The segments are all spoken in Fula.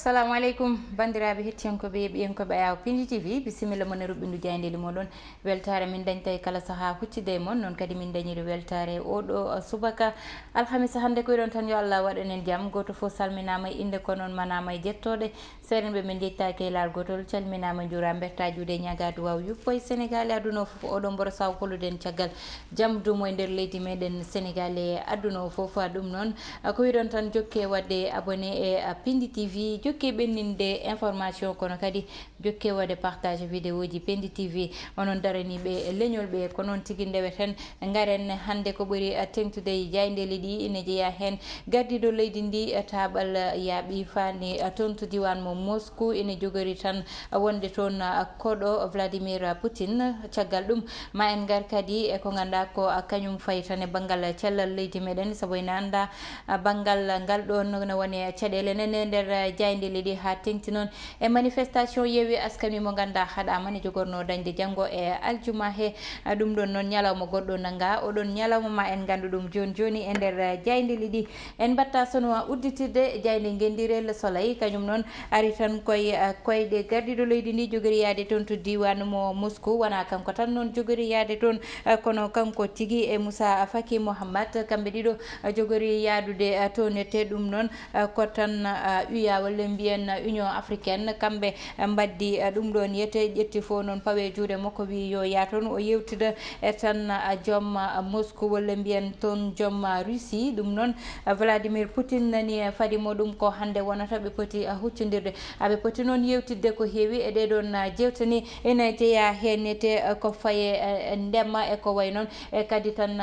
assalamu aleykum bandiraɓe hettiyankoɓe ɓiyankoɓe aw Pindi TV bisimilla moon e ruɓɓindu jayndeli moɗon weltare min dañta kala saaha huccide moon noon kadi min dañiri weltare oɗo subaka alhamisa hande koyɗon tan yo Allah waɗanen jaam goto foof salminama e inde ko noon manama e jettoɗe seeɗen ɓe min jettaki e laal gotol calminama juura berta juuɗe ñaga duwaw yuppoye Sénégal e aduna o foof oɗon mboɗo saw holluden caggal jaam dumo e nder leydi meɗen Sénégal e aduna o foof ɗum noon ko wiɗon tan jokke wadde abonné e Pindi TV jokke ɓenninde information kono kadi jokke wadde partage vidéo ji Pindi TV onon daraniɓe leñol ɓe ko noon tigui ndeweten garen hande ko ɓuuri tengtude e jaydeli ɗi ine jeeya hen gardiɗo leydi ndi taaɓal yaaɓi fani toon to diwan mo Moscou ene jogori tan wonde toon koɗo Vladimir Poutine caggal ɗum ma en gar kadi eko ganduɗa ko kañum fayi tan e banggal cellal leydi meɗen saabu ene anda banggal ngal ɗon no woni caɗele nene nder jaydeli ɗi ha tengti noon e manifestation Yewwi Askan Wi mo ganduɗa haɗama ne jogorno dañde janggo e aljuma he ɗum ɗon noon ñalawma goɗɗo nanga oɗon ñalawma ma en gandu ɗum joni joni e nder jaydeli ɗi en batta sono udditirde jayde Guendirel Soleil kañum noon ari tan koyɗe gardiɗo leydi ndi jogori yaade toon to diwan mo Moscou wona kanko tan noon jogori yaade toon kono kanko tigui e Moussa Faki Mahamat kamɓe ɗiɗo jogori yadude toon te ɗum noon ko tan UA walla mbiyen Union Africaine kamɓe mbaddi ɗum ɗon yiyete ƴetti fo noon pawe juuɗe makko wi yo ya toon o yewtida e tan joom Moscou walla mbiyen toon joom Russie ɗum noon Vladimir Poutine nani fadimo ɗum ko hande wonata ɓe poti huccodirde aɓe poti noon yewtidde ko heewi e ɗeɗon jewtani ene jeeya hennete ko faye ndema e ko way noon e kadi tan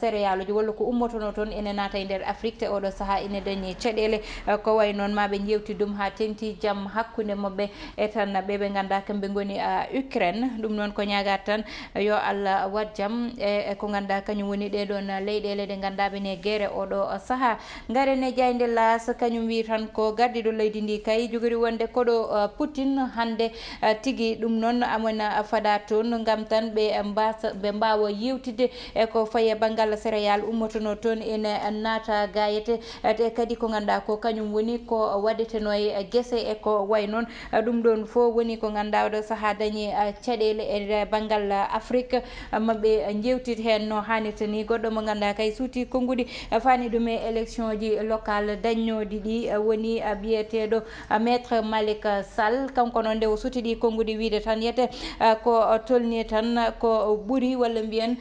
céréale uji walla ko ummotono toon ene naata e nder Afrique te oɗo saaha ene dañi caɗele ko way noon maɓe jewti ɗum ha tengti jaam hakkude mabɓe e tan ɓeɓe ganduɗa kamɓe goni Ukraine ɗum noon ko ñagat tan yo Allah wat jaam e ko ganduɗa kañum woni ɗeɗon leyɗele ɗe ganduɗa ɓene guerre oɗo saaha garen e jayde las kañum wi tan ko gardiɗo leydi ndi kay jogori wonde koɗo Poutine hande tigui ɗum noon amana faada toon gam tan ɓe mbawa yewtidde e ko faye banggal céréale ummotono toon ene naata gayete te kadi ko ganduɗa ko kañum woni ko waɗeteno e guesse e ko way noon ɗum ɗon fo woni ko ganduɗa oɗo saaha dañi caɗele e banggal Afrique maɓe jewtit hen no hannirta ni goɗɗo mo ganduɗa kay suuti konngudi fani ɗum e élection ji locale dañnoɗi ɗi woni biyeteɗo maître Malick Sall kanko noon nde o suuti ɗi konngudi wiide tan yete ko tolni tan ko ɓuuri walla mbiyen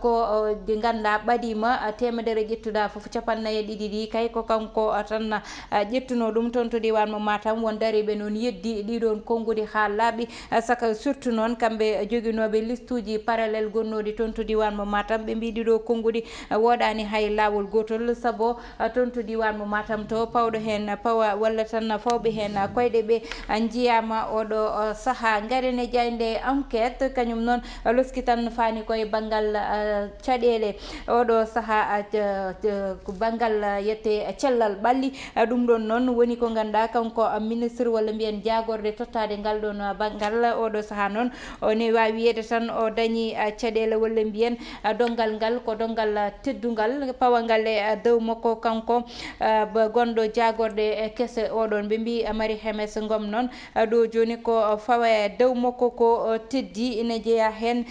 ko ganduɗa ɓaɗima temedere ƴettuɗa foof capannayyi e ɗiɗi ɗi kay ko kanko tan ƴettuno ɗum toon to diwan mo Matam won dariɓe noon yeddi ɗiɗon konngudi ha laaɓi saka surtout noon kamɓe joguinoɓe liste uji parallèle gonnoɗi toon to diwan mo Matam ɓe mbi ɗiɗo konngudi woɗani hay lawol gotol saabu toon to diwan mo Matam to pawɗo hen pawa walla tan fawɓe hen koyɗe ɓe jiyama oɗo saaha garen e jayde enquête kañum noon loski tan fani koye banggal caɗele oɗo saaha banggal yette cellal ɓalli ɗum ɗon noon woni ko ganduɗa kanko ministre walla mbiyen jagorde tottade ngal ɗon banggal oɗo saaha noon ne wawi wiyede tan o dañi caɗele walla mbiyen donggal ngal ko donggal teddugal pawangal e dow makko kanko gonɗo jagorde e keese oɗon ɓe mbi Marie Khemesse Ngom noon ɗo joni ko fawa e dow makko ko teddi ine jeeya hen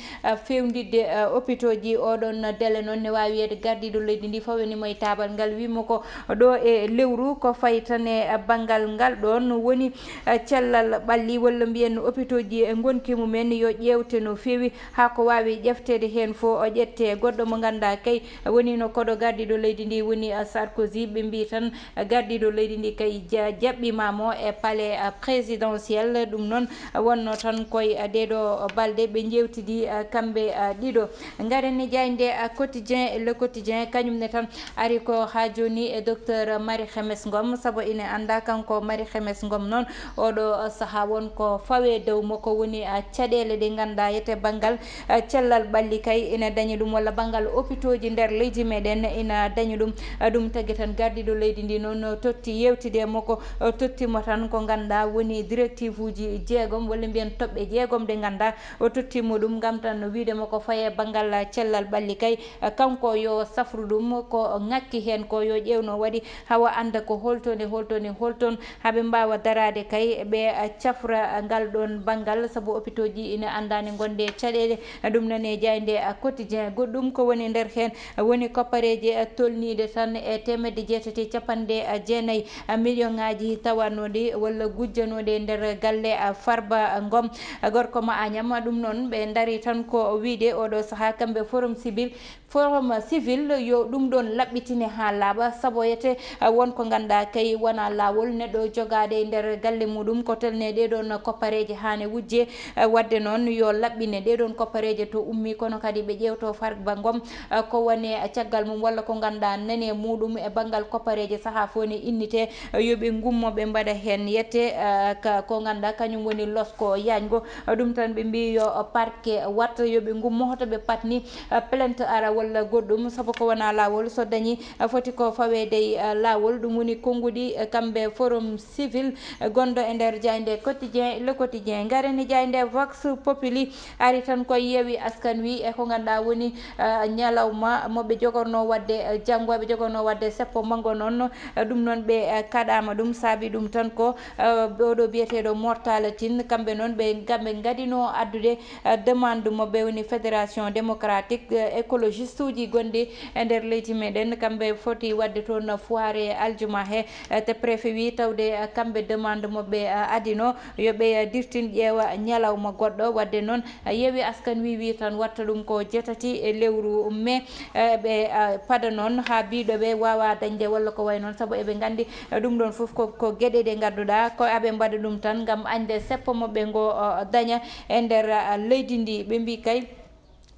fewnidde hôpitaux ji oɗon délai noon ne wawi wiyede gardiɗo leydi ndi fawanimo e tabal ngal wimo ko ɗo e lewru ko fayi tan e banggal ngal ɗon woni cellal ɓalli walla mbiyen hôpitaux ji e gonki mumen yo ƴewte no fewi ha ko wawi ƴeftede hen fo ƴette goɗɗo mo ganduɗa kay wonino koɗo gardiɗo leydi ndi woni Sarkozy ɓe mbi tan gardiɗo leydi ndi kay jaɓɓimamo e palais présidentiel ɗum noon wonno tan koye ɗeɗo balɗe ɓe jewtidi kamɓe ɗiɗo garen e jayde quotidien le quotidien kañumne tan ari ko ha joni e docteur Marie Khemesse Ngom saabu ine anda kanko Marie Khemesse Ngom noon oɗo saaha wonko fawe dow makko woni caɗele ɗe ganduɗa yete banggal cellal ɓalli kay ina dañi ɗum walla banggal hôpitaux ji nder leydi meɗen ina dañi ɗum ɗum tagui tan gardiɗo leydi ndi noon totti yewtide makko tottimo tan ko ganduɗa woni directive uji 6 walla mbiyen toɓɓe 6 ɗe ganduɗa o tottimo ɗum gam tan widemo ko faye banggal cellal ɓalli kay kanko yo safru ɗum ko ngakki hen ko yo ƴewno waɗi hawa anda ko holton e holton e holton haɓe mbawa darade kay ɓe cafra ngal ɗon banggal saabu hôpitaux ji ina andani gonde caɗele ɗum nane jayde quotidien goɗɗum ko woni nder hen woni koppareji tolniɗe tan e temedde jeetati capanɗe jeenayyi million ngaji tawanoɗi walla gujjanoɗi nder galle Farba Ngom gorko ma Agnam ɗum noon ɓe daari tan ko wiide oɗo saaha kamɓe forum civil yo ɗum ɗon laɓɓitine ha laaɓa saboyete wonko ganduɗa kay wona lawol neɗɗo jogade e nder galle muɗum ko telne ɗeɗon koppareji hane wujje wadde noon yo laɓɓine ɗeɗon koppareji to ummi kono kadi ɓe ƴewto Farba Ngom ko woni caggal mum walla ko ganduɗa nane muɗum e banggal koppareji saaha fo ne innite yoɓe gummo ɓe mbaɗa hen yette ko ganduɗa kañum woni losko yajgo ɗum tan ɓe mbi yo parquet watta yoɓe gummo hoto ɓe patni plainte ara walla goɗɗum saabu ko wona lawol so dañi foti ko fawede lawol ɗum woni konngudi kamɓe forum civil gonɗo e nder jayde quotidien le quotidien garani jayde vox populi ari tan koye Yewwi Askan Wi e ko ganduɗa woni ñalawma moɓe jogorno wadde janggo ɓe jogorno wadde seppo manggo noon ɗum noon ɓe kaɗama ɗum saabi ɗum tan ko oɗo biyeteɗo Mortala Tine kamɓe noon ɓe gadino addude demande moɓe woni fédération démocratique écologiste uji gonɗi e nder leydi meɗen kamɓe foti wadde toon foire aljuma he te préfet wi tawde kamɓe demande moɓe adino yoɓe dirtin ƴeewa ñalawma goɗɗo wadde noon Yewwi Askan Wi tan watta ɗum ko jeetati e lewru mai ɓe paada noon ha biɗoɓe wawa dañde walla ko way noon saabu eɓe gandi ɗum ɗon foof ko gueɗe ɗe ganduɗa ko aɓe mbaɗa ɗum tan gam añde seppo moɓɓe ngo daña e nder leydi ndi ɓe mbi kay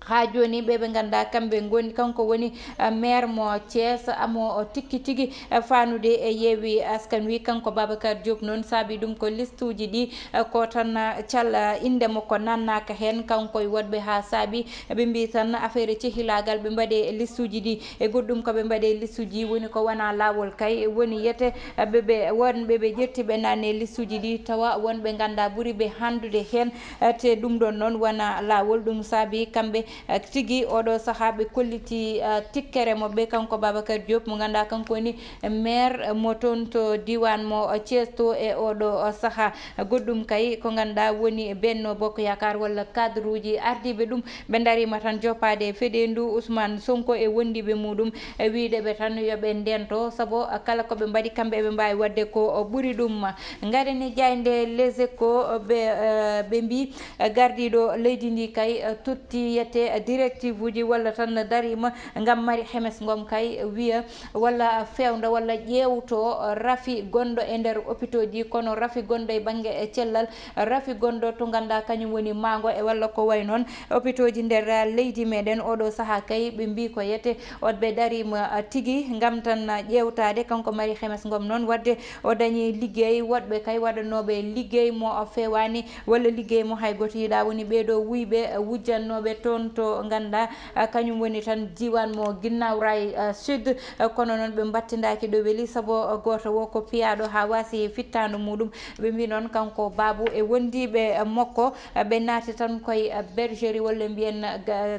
ha joni ɓeɓe ganduɗa kamɓe goni kanko woni maire mo Thiés amo tikki tigui fanude e Yewwi Askan Wi kanko Babacar Diop noon saabi ɗum ko liste uji ɗi ko tan calla inde makko nannaka hen kanko e woɗɓe ha saabi ɓe mbi tan affaire cehilagal ɓe mbaɗe liste uji ɗi e goɗɗum koɓe mbaɗe liste uji woni ko wona lawol kay woni yete wonɓe ɓe ƴetti ɓe nanne liste uji ɗi tawa wonɓe ganduɗa ɓuuri ɓe handude hen te ɗum ɗon noon wona lawol ɗum saabi kamɓe tigui oɗo saaha ɓe kolliti tikkere moɓɓe kanko Babacar Diop mo ganduɗa kanko woni maire mo toon to diwan mo Thiés to e oɗo saaha goɗɗum kay ko ganduɗa woni Benno Bokk Yakar walla cadre uji ardiɓe ɗum ɓe darima tan joppade feɗendu Ousmane Sonko e wondiɓe muɗum e wideɓe tan yoɓe ndento saabu kala koɓe mbaɗi kamɓe eɓe mbawi wadde ko ɓuuri ɗum garani jayde les échos ɓe mbi gardiɗo leydi ndi kay totti yette directive uji walla tan darima gam Marie Khemesse Ngom kay wiya walla fewda walla ƴewto raafi gonɗo e nder hôpitaux ji kono raafi gonɗo e banggue e cellal raafi gonɗo to ganduɗa kañum woni Mango e walla ko way noon hôpitaux ji nder leydi meɗen oɗo saaha kay ɓe mbi ko yette ɓe darima tigui gam tan ƴewtade kanko Marie Khemesse Ngom noon wadde o dañi ligguey woɗɓe kay waɗanoɓe ligguey mo fewani walla ligguey mo hay goto yiiɗa woni ɓeɗo wuyɓe wujjannoɓe toon to ganduɗa kañum woni tan diwan mo Guinaw Rails Sud kono noon ɓe battidaki ɗo weeli saabu goto wo ko piyaɗo ha wasi fittadu muɗum ɓe mbi noon kanko Babou e wondiɓe makko ɓe naati tan koye bergerie walla mbiyen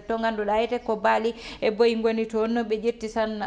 to ganduɗa ete ko baali e boyi goni toon ɓe ƴetti tan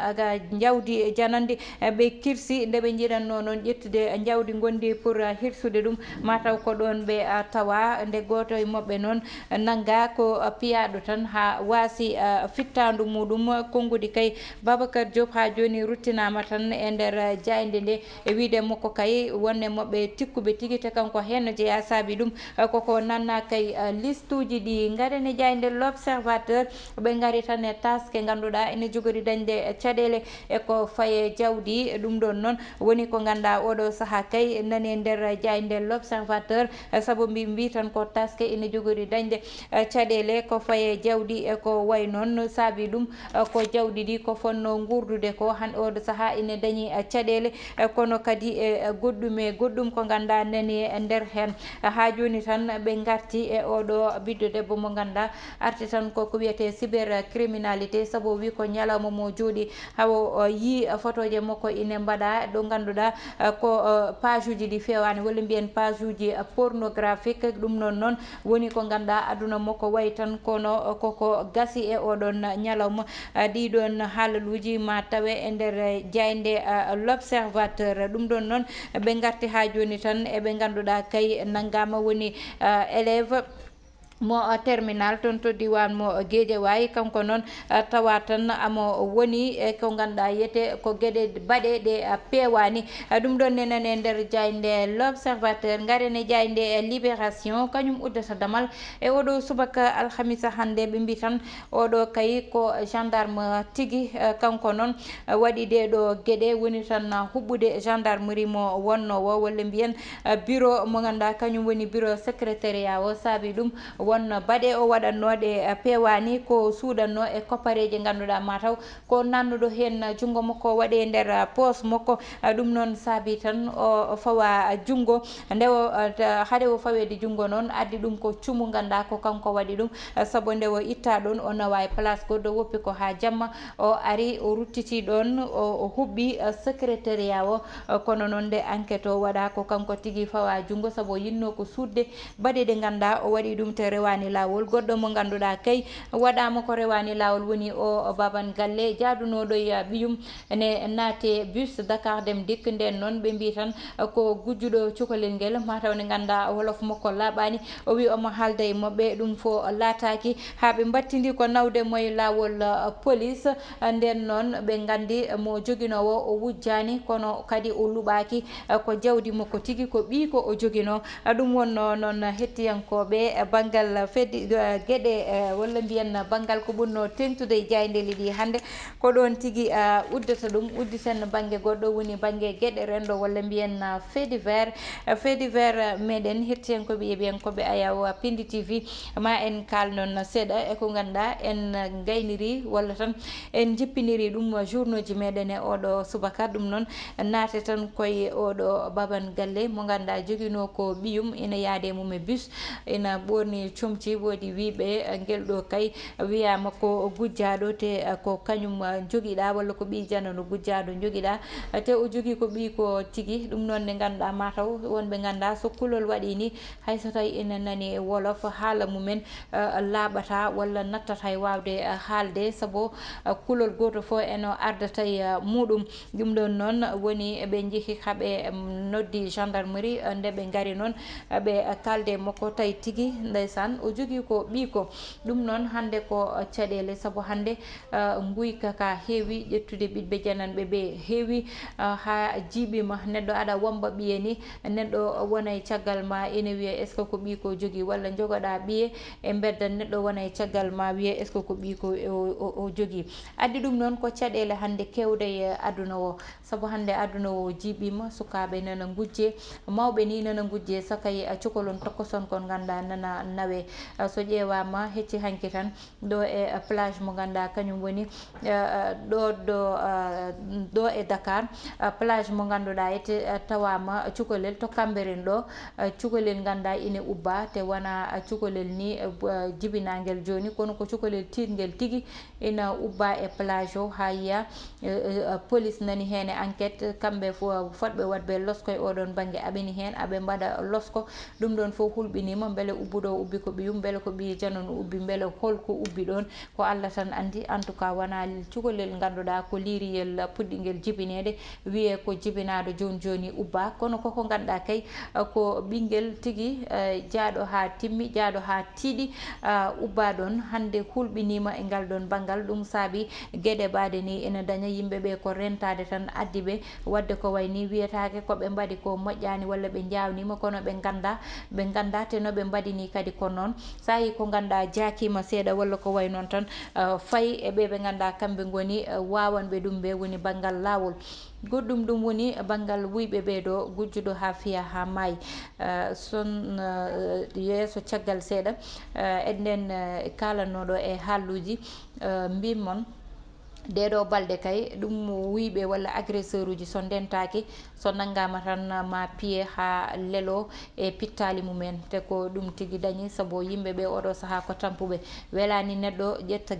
jawdi janandi ɓe kirsi nde ɓe jiiɗanno noon ƴettude jawdi gondi pour hirsude ɗum mataw ko ɗon ɓe tawa nde goto e mabɓe noon nagga ko piyaɗo tan ha wasi fittadu muɗum konngudi kay Babacar Diop ha joni ruttinama tan e nder jayde nde e wiide makko kay wonne mabɓe tikkuɓe tigui te kanko hen jeeya saabi ɗum koko nanna kay liste uji ɗi garani jayde l'observateur ɓe gaari tan e taske ganduɗa ene jogori dañde caɗele eko faye jawdi ɗum ɗon noon woni ko ganduɗa oɗo saaha kay nani nder jayde l'observateur saabu mbi tan ko taske ene jogori dañde caɗele ko faye jawdi eko way noon saabi ɗum ko jawdi ɗi ko fonno gurdude ko han oɗo saaha ine dañi caɗele kono kadi e goɗɗum ko ganduɗa nani e nder hen ha joni tan ɓe garti e oɗo ɓiɗɗo debbo mo ganduɗa arti tan koko wiyete cybercriminalité saabu o wi ko ñalawma mo jooɗi hawo yi photoje makko ine mbaɗa ɗo ganduɗa ko page uji ɗi fewani walla mbiyen page uji pornographique ɗum noon woni ko ganduɗa aduna makko wayi tan kono koko gasi e oɗon ñalawma ɗiɗon haalaluji ma tawe e nder jayde l'observateur. ɗum ɗon noon ɓe garti ha joni tan eɓe ganduɗa kay nanggama woni élève mo terminal toon to diwan mo Guédiawaye. kanko noon tawa tan amo woni e ko ganduɗa yiyete ko gueɗe baɗeɗe pewani. ɗum ɗon ne nane nder jayde l'observateur. garen e jayde libération kañum uddata damal e oɗo subaka alhamisa hande. ɓe mbi tan oɗo kay ko gendarme tigui. kanko noon waɗi ɗeɗo gueɗe woni tan huɓɓude gendarmerie mo wonnowo walla mbiyen bureau mo ganduɗa kañum woni bureau secrétariat o. saabi ɗum won baɗe o waɗannoɗe pewani ko suuɗanno e koppareje ganduɗa mataw ko nannuɗo hen junggo makko waɗe e nder poche makko. ɗum noon saabi tan o fawa junggo nde o haade o fawede junggo noon addi ɗum ko cuumu ganduɗa ko kanko waɗi ɗum. saabu nde o itta ɗon o nawa e place goɗɗo woppi ko ha jamma o ari o ruttiti ɗon o huɓɓi secrétariat o. kono noon nde enquête o waɗa ko kanko tigui fawa junggo saabu o yinno ko sudde baɗe ɗe ganduɗa o waɗi ɗum te rewani lawol. goɗɗo mo ganduɗa kay waɗama ko rewani lawol woni o baban galle jaadunoɗo e ɓiyum ne naate bus Dakar Dem Dikk. nden noon ɓe mbi tan ko gujjuɗo cukalel nguel mataw ne ganduɗa wolof makko laaɓani o wi omo haalda e mabɓe ɗum fo laataki ha ɓe battidi ko nawde moye lawol police. nden noon ɓe gandi mo joguinowo o wujjani kono kadi o luɓaki ko jawdi makko tigui ko ɓi ko o joguino. ɗum wonno noon hettiyankoɓe banggal fedde gueɗe walla mbiyen banggal ko ɓurno tengtude e jaydeli ɗi hande ko ɗon tigui uddata ɗum udditen banggue goɗɗo woni banggue gueɗe rendo walla mbiyen fait divers. fait divers meɗen hettiyankoɓe heeɓiyankoɓe Ayaw Pindi TV ma en kalnon seeɗa eko ganduɗa en gayniri walla tan en jippiniri ɗum journaux ji meɗen e oɗo subaka. ɗum noon naate tan koye oɗo baban galle mo ganduɗa joguino ko ɓiyum ina yaade mum e bus ina ɓorni comci. woodi wiiɓe guel ɗo kay wiyama ko gujjaɗo te ko kañum joguiɗa walla ko ɓi jananu gujjaɗo joguiɗa te o jogui ko ɓi ko tigui. ɗum noon nde ganduɗa mataw wonɓe ganduɗa so kulol waɗi ni hayso tawi ina nani wolof haala mumen laaɓata walla nattata e wawde haalde saabu kulol goto fo eno ardata e muɗum. ɗum ɗon noon woni ɓe jeehi haaɓe noddi gendarmerie nde ɓe gaari noon ɓe kalde makko tawi tigui ndeysan o jogui ko ɓi ko. ɗum noon hande ko caɗele saabu hande guyka ka heewi ƴettude ɓiɓɓe jananɓe ɓe heewi ha jiiɓima neɗɗo aɗa womba ɓiye ni neɗɗo wona e caggal ma ina wiiya est ce que ko ɓi ko jogui walla jogoɗa ɓiye e bedda neɗɗo wona e caggal ma wiiya est ce que ko ɓi ko o jogui. addi ɗum noon ko caɗele hande kewɗe e aduna o saabu hande aduna o jiiɓima sukaɓe nana gujje mawɓe ni nana gujje sakay cukalon tokoson kon ganduɗa nana nawe. so ƴewama hecci hanki tan ɗo e plage mo ganduɗa kañum woni ɗo e Dakar plage mo ganduɗa ete tawama cukalel to Cambérène ɗo cukalel ganduɗa ina ubba te wona cukalel ni jibinaguel joni kono ko cukalel tirguel tigui ina ubba e plage o ha yiiya police nani hen e enquête kamɓe fotɓe wadɓe losko e oɗon banggue aɓeni hen aɓe mbaɗa losko. ɗum ɗon foof hulɓinima beele ubbuɗo o ubbi ko ɓiyum beele ko ɓi jananu ubbi beele holko ubbi ɗon ko Allah tan andi. en tout cas wona cukalel ganduɗa ko liriyel puɗɗiguel jibinede wiiye ko jibinaɗo joni joni ubba kono koko ganduɗa kay ko ɓinguel tigui jaaɗo ha timmi jaaɗo ha tiiɗi ubba ɗon hande hulɓinima e ngal ɗon banggal. ɗum saabi gueɗe baɗe ni ene daña yimɓeɓe ko rentade tan addi ɓe wadde ko wayni wiyetake koɓe mbaɗi ko moƴƴani walla ɓe jawnima kono ɓe ganda te noɓe mbaɗini kadi ko noon. sa yi ko ganduɗa jakima seeɗa walla ko way noon tan fayi e ɓe ganduɗa kamɓe goni wawanɓe ɗum ɓe woni banggal lawol. goɗɗum ɗum woni banggal wuyɓe ɓeɗo gujjuɗo ha fiiya ha maayi. son yeeso caggal seeɗa eɗen kalannoɗo e haalluji mbimon ɗeɗo balɗe kay ɗum wiiɓe walla agresseur uji so ndentaki so nanggama tan ma piye ha leelo e pittali mumen te ko ɗum tigui dañi saabu yimɓeɓe oɗo saaha ko tampuɓe welani neɗɗo ƴetta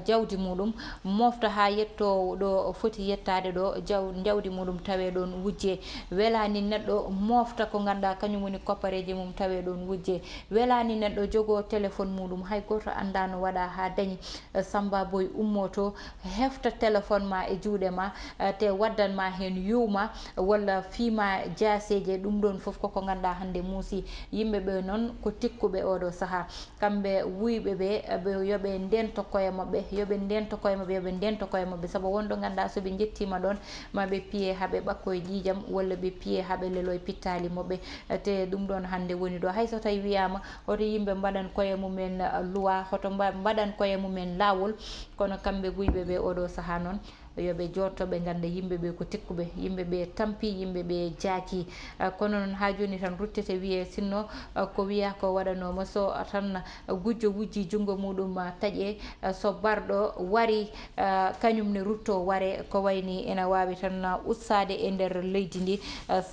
jawdi muɗum mofta ha yetto ɗo foti yettade ɗo jawdi muɗum tawe ɗon wujje. Welani neɗɗo mofta ko ganduɗa kañum woni koppareji mum tawe ɗon wujje. Welani neɗɗo jogo téléphone muɗum hay goto anda no waɗa ha dañi Samba Boy ummoto hefta téléphone ma e juuɗe ma te waddanma hen yuma walla fiima jaseje ɗum ɗon foof koko ganduɗa hande muusi yimɓeɓe noon ko tikkuɓe oɗo saaha kamɓe wuyɓeɓe yoɓe ndento koye mabɓe yoɓe ndento koye mabɓe yoɓe ndento koye mabɓe saabu wonɗo ganduɗa soɓe jettima ɗon maɓe piye haaɓe ɓakkoye ƴiƴam walla ɓe piye haaɓe leelo e pittali mabɓe te ɗum ɗon hande woni ɗo hayso tawi wiyama hoto yimɓe mbaɗan koye mumen loi hoto mbaɗan koye mumen lawol kono kamɓe wuyɓeɓe oɗo saaha noon yoɓe jotto ɓe ganda yimɓeɓe ko tekkuɓe yimɓeɓe tampi yimɓeɓe jaaki kono noon ha joni tan ruttete wiye sinno ko wiya ko waɗanoma so tan gujjo wujji junggo muɗum taaƴe so barɗo wari kañumne rutto waare ko wayni ene wawi tan ustade e nder leydi ndi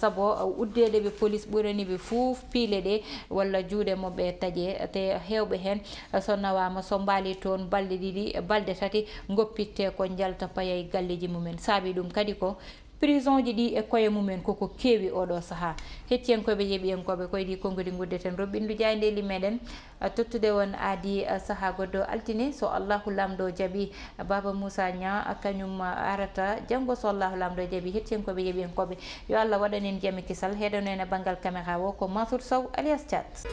saabu uddedeɓe police ɓuuraniɓe foof piile ɗe walla juuɗe mabɓe taaƴe te hewɓe hen so nawama so mbaali toon balɗe ɗiɗi balɗe tati goppitte ko jalta paaya e galleji mumen saabi ɗum kadi ko prison ji ɗi e koye mumen koko keewi oɗo saaha. Hettiyankoɓe heeɓiyankoɓe ko iɗi konngudi guddeten Robintou Dia ndeli meɗen tottude on aadi saaha goddo altine so Allahu lamɗo jaaɓi Baba Moussa Niang kañum arata janggo so Allahu lamɗo jaaɓi. Hettiyankoɓe heeɓiyankoɓe yo Allah waɗan en jaam e kisal heɗone banggal caméra o ko Mansour Sow alias Thiat.